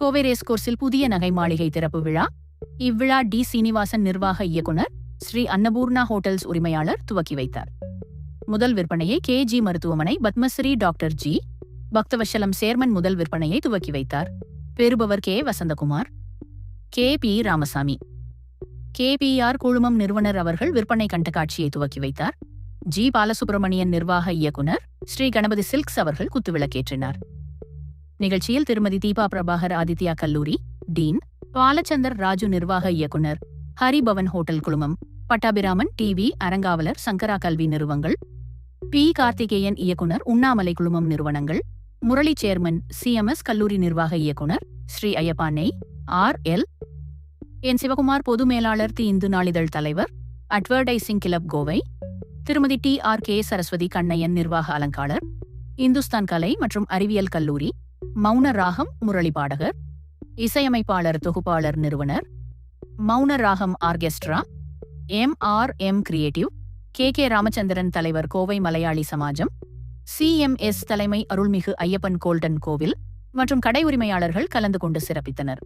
கோவை ரேஸ்கோர்ஸில் புதிய நகை மாளிகை திறப்பு விழா. இவ்விழா டி. சீனிவாசன் நிர்வாக இயக்குனர், ஸ்ரீ அன்னபூர்ணா ஹோட்டல்ஸ் உரிமையாளர் துவக்கி வைத்தார். முதல் விற்பனையை KG மருத்துவமனை Padma Shri doctor G. Bakthavatsalam chairman முதல் விற்பனையை துவக்கி வைத்தார். பெறுபவர் K. Vasanthakumar, KP Ramasamy. KPR குழுமம் நிறுவனர் அவர்கள் விற்பனை கண்காட்சியை துவக்கி வைத்தார். G. பாலசுப்ரமணியன் நிர்வாக இயக்குனர், ஸ்ரீ கணபதி சில்க்ஸ் அவர்கள் குத்துவிளக்கேற்றினார். நிகழ்ச்சியில் திருமதி தீபா பிரபாகர் ஆதித்யா கல்லூரி டீன், பாலச்சந்தர் ராஜு நிர்வாக இயக்குனர், ஹரிபவன் ஹோட்டல் குழுமம், பட்டாபிராமன் டிவி அரங்காவலர் சங்கரா கல்வி நிறுவனங்கள், P. கார்த்திகேயன் இயக்குனர் உண்ணாமலை குழுமம் நிறுவனங்கள், முரளி சேர்மன் CMS கல்லூரி நிர்வாக இயக்குனர், ஸ்ரீ ஐயப்பானை RL, என் சிவகுமார் பொது மேலாளர் தி இந்து நாளிதழ் தலைவர், அட்வர்டைசிங் கிளப் கோவை, திருமதி TRK சரஸ்வதி கண்ணையன் நிர்வாக அலங்காளர், இந்துஸ்தான் கலை மற்றும் அறிவியல் கல்லூரி, மௌன ராகம் முரளி பாடகர், இசையமைப்பாளர் தொகுப்பாளர் நிறுவனர், மௌன ராகம் orchestra, MRM creative, KK Ramachandran தலைவர் கோவை மலையாளி சமாஜம், CMS தலைமை அருள்மிகு ஐயப்பன் கோல்டன் கோவில் மற்றும் கடை உரிமையாளர்கள் கலந்து கொண்டு சிறப்பித்தனர்.